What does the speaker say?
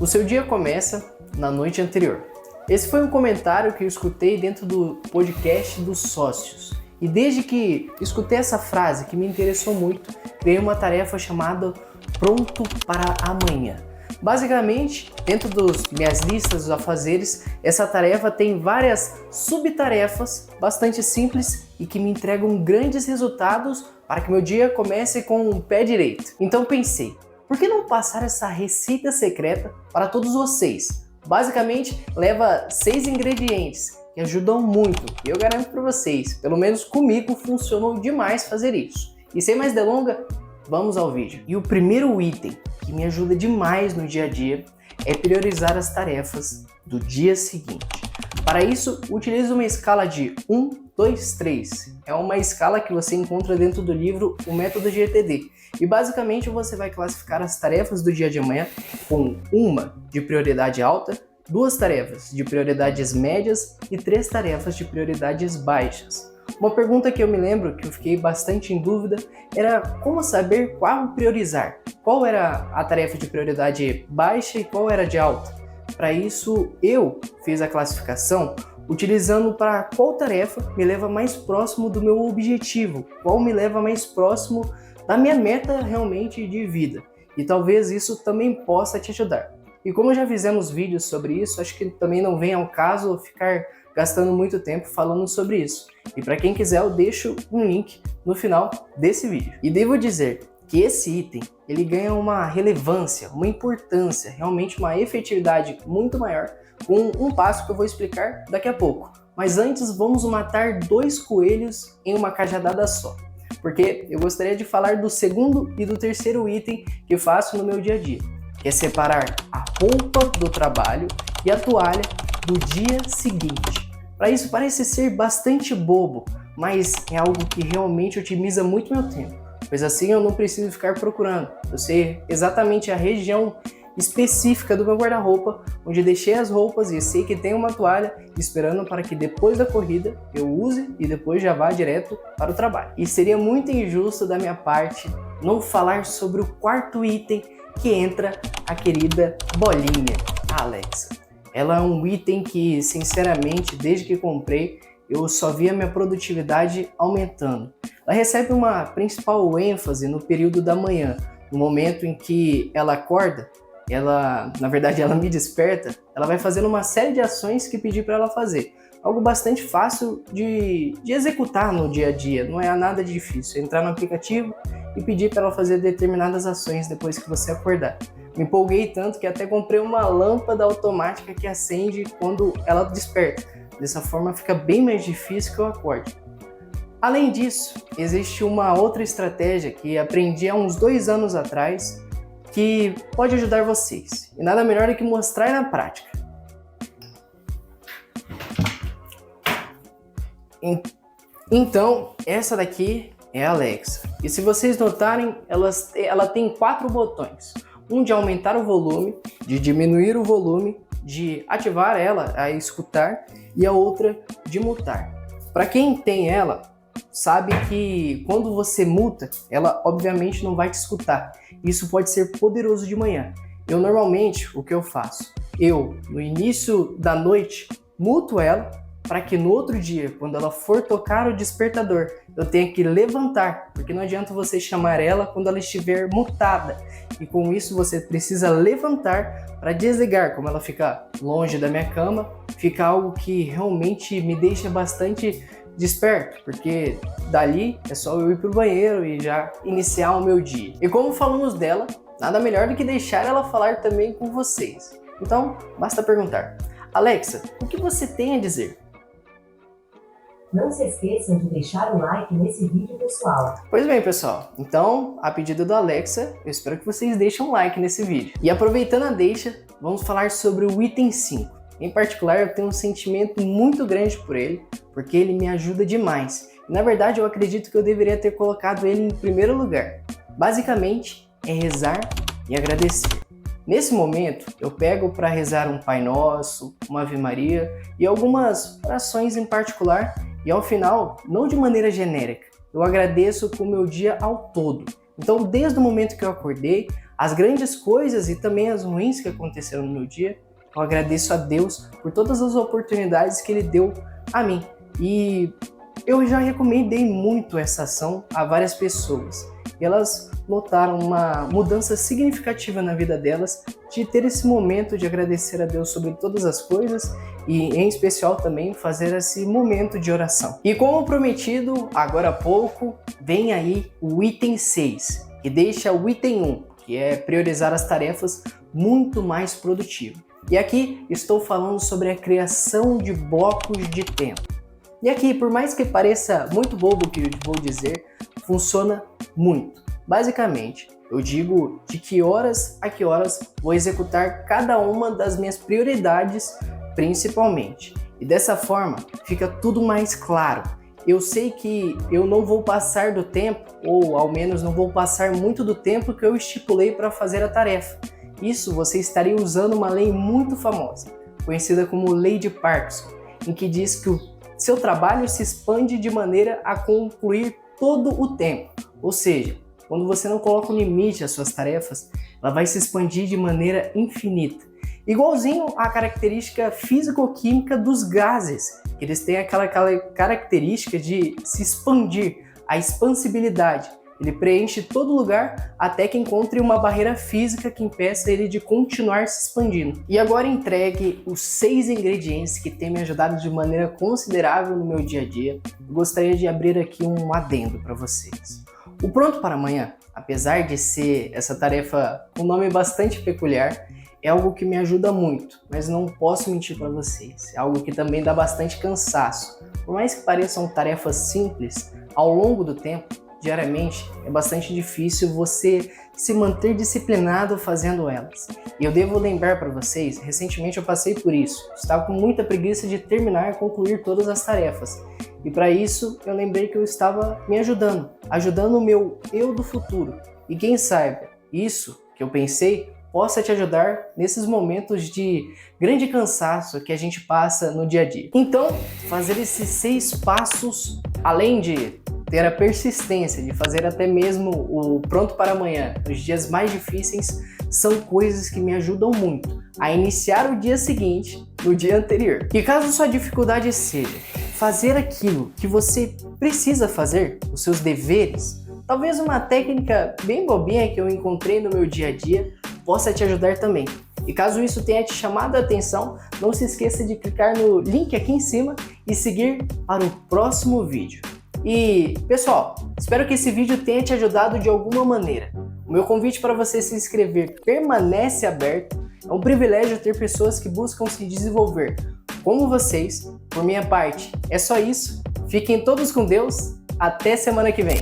O seu dia começa na noite anterior. Esse foi um comentário que eu escutei dentro do podcast dos sócios. E desde que escutei essa frase, que me interessou muito, criei uma tarefa chamada Pronto para Amanhã. Basicamente, dentro das minhas listas dos afazeres, essa tarefa tem várias subtarefas bastante simples e que me entregam grandes resultados para que meu dia comece com o pé direito. Então pensei, por que não passar essa receita secreta para todos vocês? Basicamente, leva 6 ingredientes que ajudam muito e eu garanto para vocês, pelo menos comigo funcionou demais fazer isso. E sem mais delongas, vamos ao vídeo. E o primeiro item que me ajuda demais no dia a dia é priorizar as tarefas do dia seguinte. Para isso, utilizo uma escala de 1, 2, 3. É uma escala que você encontra dentro do livro O Método GTD. E basicamente você vai classificar as tarefas do dia de amanhã com uma de prioridade alta, 2 tarefas de prioridades médias e 3 tarefas de prioridades baixas. Uma pergunta que eu me lembro, que eu fiquei bastante em dúvida, era como saber qual priorizar. Qual era a tarefa de prioridade baixa e qual era de alta? Para isso, eu fiz a classificação utilizando para qual tarefa me leva mais próximo do meu objetivo, qual me leva mais próximo da minha meta realmente de vida. E talvez isso também possa te ajudar. E como já fizemos vídeos sobre isso, acho que também não vem ao caso ficar gastando muito tempo falando sobre isso. E para quem quiser, eu deixo um link no final desse vídeo. E devo dizer que esse item, ele ganha uma relevância, uma importância, realmente uma efetividade muito maior com um passo que eu vou explicar daqui a pouco. Mas antes, vamos matar 2 coelhos em uma cajadada só. Porque eu gostaria de falar do segundo e do terceiro item que eu faço no meu dia a dia, que é separar a roupa do trabalho e a toalha do dia seguinte. Para isso parece ser bastante bobo, mas é algo que realmente otimiza muito meu tempo, pois assim eu não preciso ficar procurando. Eu sei exatamente a região específica do meu guarda-roupa, onde deixei as roupas e sei que tem uma toalha esperando para que depois da corrida eu use e depois já vá direto para o trabalho. E seria muito injusto da minha parte não falar sobre o quarto item, que entra a querida bolinha, a Alexa. Ela é um item que, sinceramente, desde que comprei, eu só vi a minha produtividade aumentando. Ela recebe uma principal ênfase no período da manhã, no momento em que ela acorda, na verdade ela me desperta, ela vai fazendo uma série de ações que pedi para ela fazer. Algo bastante fácil de executar no dia a dia, não é nada de difícil. Entrar no aplicativo e pedir para ela fazer determinadas ações depois que você acordar. Me empolguei tanto que até comprei uma lâmpada automática que acende quando ela desperta. Dessa forma fica bem mais difícil que eu acorde. Além disso, existe uma outra estratégia que aprendi há uns 2 anos atrás que pode ajudar vocês. E nada melhor do que mostrar na prática. Então, essa daqui é a Alexa. E se vocês notarem, ela tem 4 botões. Um de aumentar o volume, de diminuir o volume, de ativar ela a escutar e a outra de mutar. Para quem tem ela, sabe que quando você muta, ela obviamente não vai te escutar. Isso pode ser poderoso de manhã. Normalmente, o que eu faço? No início da noite, muto ela, para que no outro dia, quando ela for tocar o despertador, eu tenha que levantar, porque não adianta você chamar ela quando ela estiver mutada. E com isso você precisa levantar para desligar, como ela fica longe da minha cama, fica algo que realmente me deixa bastante desperto, porque dali é só eu ir pro banheiro e já iniciar o meu dia. E como falamos dela, nada melhor do que deixar ela falar também com vocês. Então, basta perguntar: Alexa, o que você tem a dizer? Não se esqueçam de deixar um like nesse vídeo, pessoal. Pois bem, pessoal. Então, a pedido da Alexa, eu espero que vocês deixem um like nesse vídeo. E aproveitando a deixa, vamos falar sobre o item 5. Em particular, eu tenho um sentimento muito grande por ele, porque ele me ajuda demais. E, na verdade, eu acredito que eu deveria ter colocado ele em primeiro lugar. Basicamente, é rezar e agradecer. Nesse momento, eu pego para rezar um Pai Nosso, uma Ave Maria e algumas orações em particular. E ao final, não de maneira genérica, eu agradeço com o meu dia ao todo. Então, desde o momento que eu acordei as grandes coisas e também as ruins que aconteceram no meu dia, eu agradeço a Deus por todas as oportunidades que Ele deu a mim. E eu já recomendei muito essa ação a várias pessoas. E elas notaram uma mudança significativa na vida delas de ter esse momento de agradecer a Deus sobre todas as coisas e, em especial, também fazer esse momento de oração. E como prometido, agora há pouco, vem aí o item 6, que deixa o item 1, que é priorizar as tarefas, muito mais produtivo. E aqui estou falando sobre a criação de blocos de tempo. E aqui, por mais que pareça muito bobo o que eu vou dizer, funciona muito. Basicamente, eu digo de que horas a que horas vou executar cada uma das minhas prioridades, principalmente. E dessa forma, fica tudo mais claro. Eu sei que eu não vou passar do tempo, ou ao menos não vou passar muito do tempo que eu estipulei para fazer a tarefa. Isso você estaria usando uma lei muito famosa, conhecida como Lei de Parkinson, em que diz que o seu trabalho se expande de maneira a concluir todo o tempo. Ou seja, quando você não coloca um limite às suas tarefas, ela vai se expandir de maneira infinita. Igualzinho à característica físico-química dos gases. Eles têm aquela característica de se expandir, a expansibilidade. Ele preenche todo lugar até que encontre uma barreira física que impeça ele de continuar se expandindo. E agora entregue os 6 ingredientes que têm me ajudado de maneira considerável no meu dia a dia. Eu gostaria de abrir aqui um adendo para vocês. O Pronto para Amanhã, apesar de ser essa tarefa com um nome bastante peculiar, é algo que me ajuda muito, mas não posso mentir para vocês. É algo que também dá bastante cansaço. Por mais que pareçam tarefas simples, ao longo do tempo, diariamente, é bastante difícil você se manter disciplinado fazendo elas. E eu devo lembrar para vocês, recentemente eu passei por isso. Estava com muita preguiça de terminar e concluir todas as tarefas. E para isso, eu lembrei que eu estava me ajudando o meu eu do futuro. E quem sabe, isso que eu pensei possa te ajudar nesses momentos de grande cansaço que a gente passa no dia a dia. Então, fazer esses 6 passos, além de ter a persistência de fazer até mesmo o Pronto para Amanhã nos dias mais difíceis, são coisas que me ajudam muito a iniciar o dia seguinte no dia anterior. E caso sua dificuldade seja fazer aquilo que você precisa fazer, os seus deveres, talvez uma técnica bem bobinha que eu encontrei no meu dia a dia possa te ajudar também. E caso isso tenha te chamado a atenção, não se esqueça de clicar no link aqui em cima e seguir para o próximo vídeo. E, pessoal, espero que esse vídeo tenha te ajudado de alguma maneira. O meu convite para você se inscrever permanece aberto. É um privilégio ter pessoas que buscam se desenvolver como vocês. Por minha parte, é só isso. Fiquem todos com Deus. Até semana que vem.